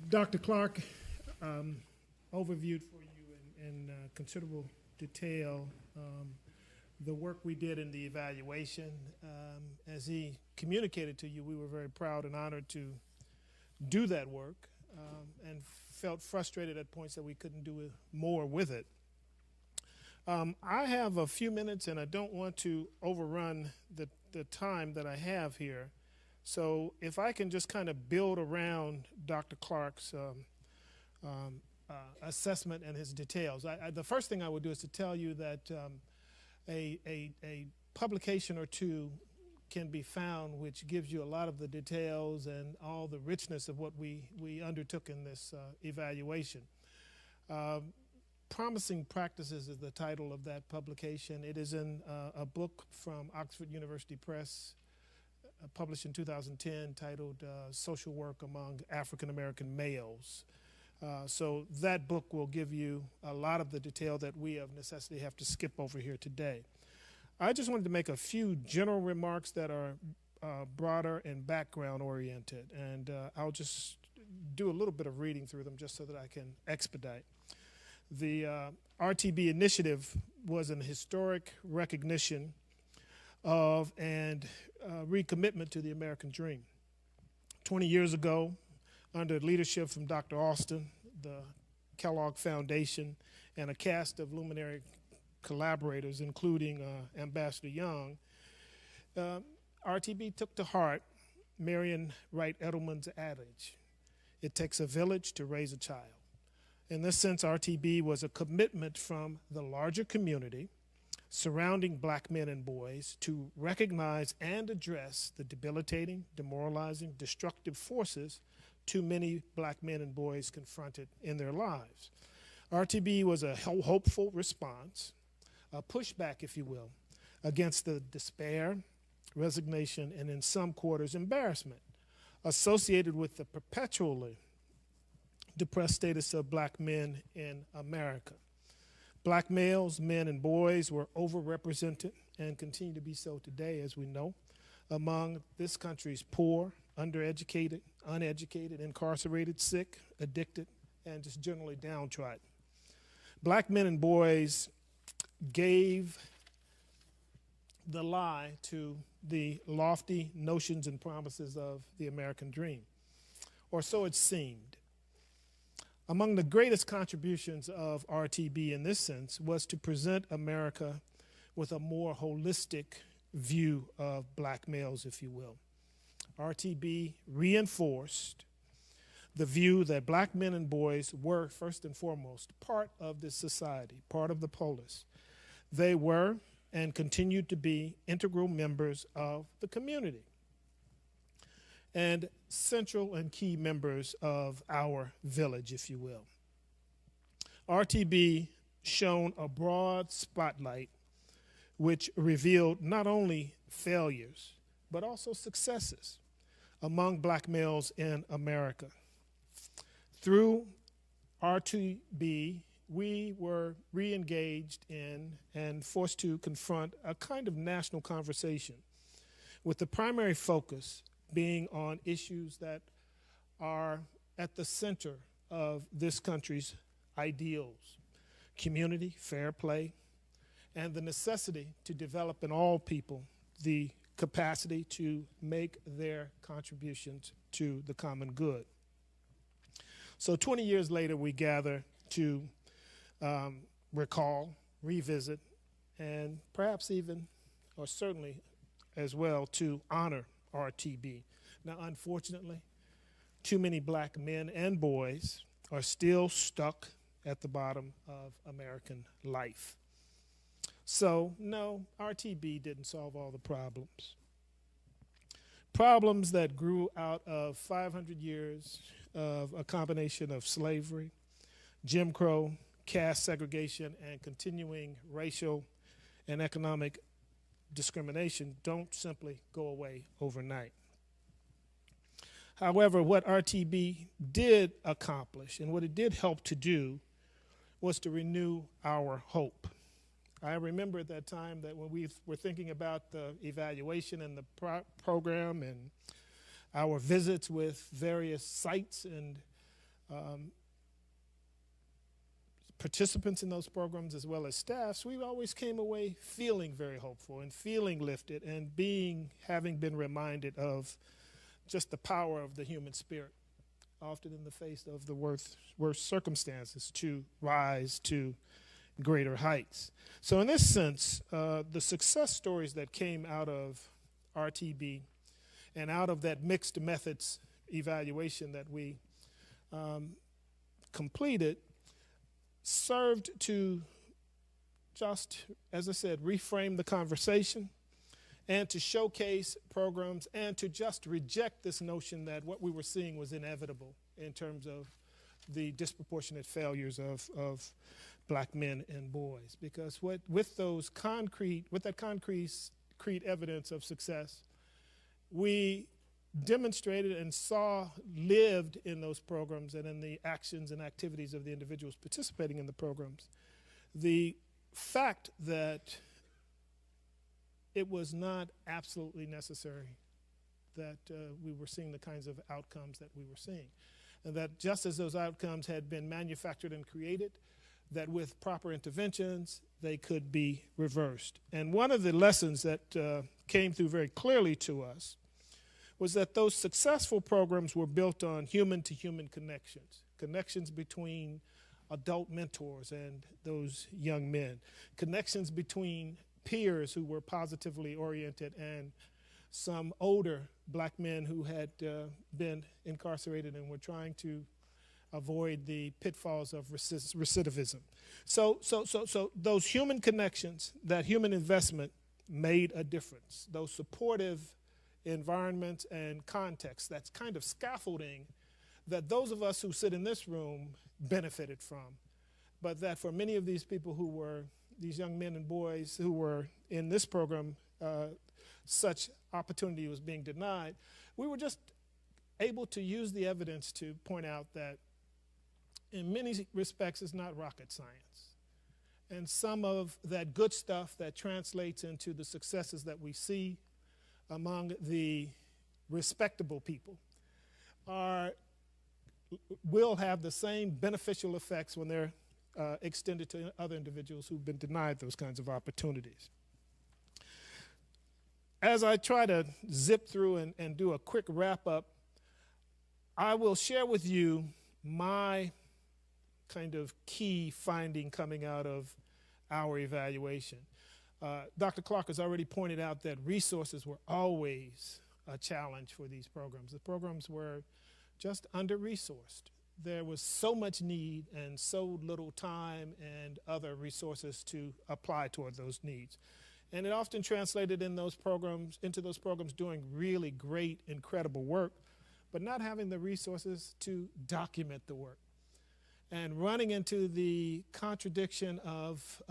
Dr. Clark overviewed for you in considerable detail the work we did in the evaluation. As he communicated to you, we were very proud and honored to do that work and felt frustrated at points that we couldn't do more with it. I have a few minutes and I don't want to overrun the time that I have here. So if I can just kind of build around Dr. Clark's assessment and his details. The first thing I would do is to tell you that a publication or two can be found which gives you a lot of the details and all the richness of what we undertook in this evaluation. Promising Practices is the title of that publication. It is in a book from Oxford University Press, published in 2010, titled Social Work Among African American Males. So that book will give you a lot of the detail that we of necessity have to skip over here today. I just wanted to make a few general remarks that are broader and background oriented, and I'll just do a little bit of reading through them just so that I can expedite. The RTB initiative was an historic recognition of and recommitment to the American dream. 20 years ago, under leadership from Dr. Austin, the Kellogg Foundation, and a cast of luminary collaborators, including Ambassador Young, RTB took to heart Marion Wright Edelman's adage, "It takes a village to raise a child." In this sense, RTB was a commitment from the larger community surrounding black men and boys to recognize and address the debilitating, demoralizing, destructive forces too many black men and boys confronted in their lives. RTB was a hopeful response, a pushback, if you will, against the despair, resignation, and in some quarters, embarrassment associated with the perpetually depressed status of black men in America. Black males, men, and boys were overrepresented and continue to be so today, as we know, among this country's poor, undereducated, uneducated, incarcerated, sick, addicted, and just generally downtrodden. Black men and boys gave the lie to the lofty notions and promises of the American dream, or so it seemed. Among the greatest contributions of RTB in this sense was to present America with a more holistic view of black males, if you will. RTB reinforced the view that black men and boys were, first and foremost, part of this society, part of the polis. They were and continued to be integral members of the community and central and key members of our village, if you will. RTB shone a broad spotlight which revealed not only failures, but also successes among black males in America. Through RTB, we were re-engaged in and forced to confront a kind of national conversation with the primary focus being on issues that are at the center of this country's ideals: community, fair play, and the necessity to develop in all people the capacity to make their contributions to the common good. So 20 years later, we gather to recall, revisit, and perhaps even, or certainly as well, to honor RTB. Now, unfortunately, too many black men and boys are still stuck at the bottom of American life. So, no, RTB didn't solve all the problems. Problems that grew out of 500 years of a combination of slavery, Jim Crow, caste segregation, and continuing racial and economic discrimination don't simply go away overnight. However, what RTB did accomplish and what it did help to do was to renew our hope. I remember at that time that when we were thinking about the evaluation and the program and our visits with various sites and participants in those programs as well as staffs, we always came away feeling very hopeful and feeling lifted and having been reminded of just the power of the human spirit, often in the face of the worst circumstances, to rise to greater heights. So in this sense, the success stories that came out of RTB and out of that mixed methods evaluation that we completed served to just, as I said, reframe the conversation and to showcase programs and to just reject this notion that what we were seeing was inevitable in terms of the disproportionate failures of black men and boys. Because with that concrete evidence of success, we demonstrated and saw lived in those programs and in the actions and activities of the individuals participating in the programs, the fact that it was not absolutely necessary that we were seeing the kinds of outcomes that we were seeing. And that just as those outcomes had been manufactured and created, that with proper interventions, they could be reversed. And one of the lessons that came through very clearly to us was that those successful programs were built on human-to-human connections between adult mentors and those young men, connections between peers who were positively oriented and some older black men who had been incarcerated and were trying to avoid the pitfalls of recidivism. So those human connections, that human investment made a difference. Those supportive environments and contexts, that's kind of scaffolding that those of us who sit in this room benefited from, but that for many of these people who were, these young men and boys who were in this program, such opportunity was being denied, we were just able to use the evidence to point out that in many respects it's not rocket science. And some of that good stuff that translates into the successes that we see among the respectable people will have the same beneficial effects when they're extended to other individuals who've been denied those kinds of opportunities. As I try to zip through and do a quick wrap up, I will share with you my kind of key finding coming out of our evaluation. Dr. Clark has already pointed out that resources were always a challenge for these programs. The programs were just under-resourced. There was so much need and so little time and other resources to apply toward those needs. And it often translated into those programs doing really great, incredible work, but not having the resources to document the work. And running into the contradiction of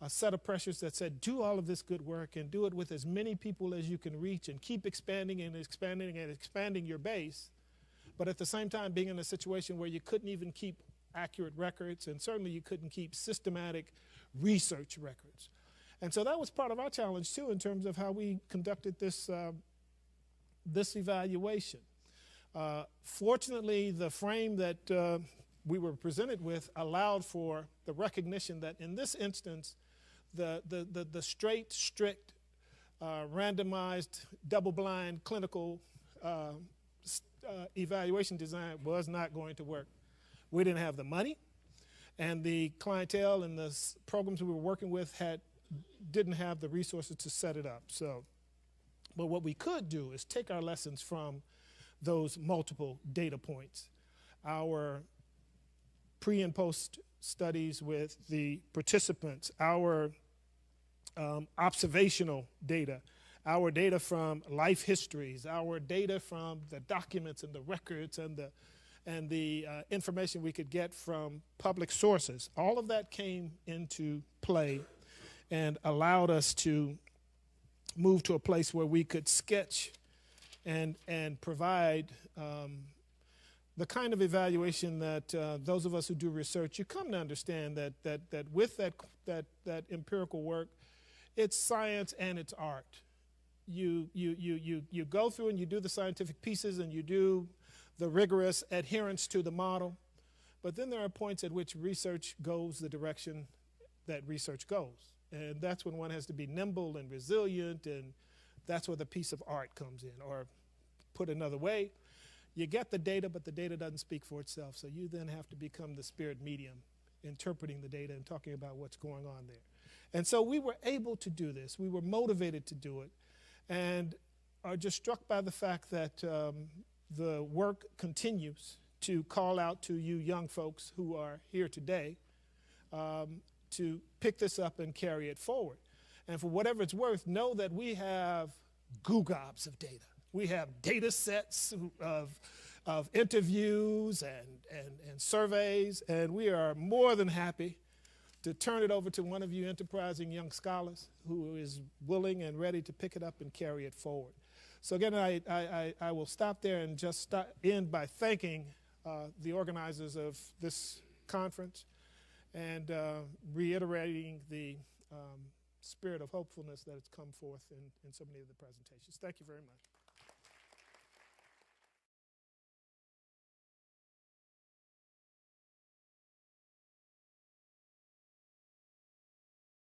a set of pressures that said, do all of this good work and do it with as many people as you can reach and keep expanding and expanding and expanding your base, but at the same time being in a situation where you couldn't even keep accurate records, and certainly you couldn't keep systematic research records. And so that was part of our challenge too in terms of how we conducted this evaluation. Fortunately, the frame that we were presented with allowed for the recognition that in this instance, the straight, strict, randomized, double-blind clinical evaluation design was not going to work. We didn't have the money, and the clientele and the programs we were working with didn't have the resources to set it up. But what we could do is take our lessons from those multiple data points, our pre and post studies with the participants, our observational data, our data from life histories, our data from the documents and the records and the information we could get from public sources. All of that came into play and allowed us to move to a place where we could sketch and provide the kind of evaluation that those of us who do research, you come to understand that with that empirical work, it's science and it's art. You go through and you do the scientific pieces and you do the rigorous adherence to the model. But then there are points at which research goes the direction that research goes. And that's when one has to be nimble and resilient, and that's where the piece of art comes in. Or put another way, you get the data, but the data doesn't speak for itself. So you then have to become the spirit medium, interpreting the data and talking about what's going on there. And so we were able to do this. We were motivated to do it, and are just struck by the fact that the work continues to call out to you young folks who are here today to pick this up and carry it forward. And for whatever it's worth, know that we have gobs of data. We have data sets of interviews and surveys, and we are more than happy to turn it over to one of you enterprising young scholars who is willing and ready to pick it up and carry it forward. So again, I will stop there and just end by thanking the organizers of this conference and reiterating the spirit of hopefulness that has come forth in so many of the presentations. Thank you very much.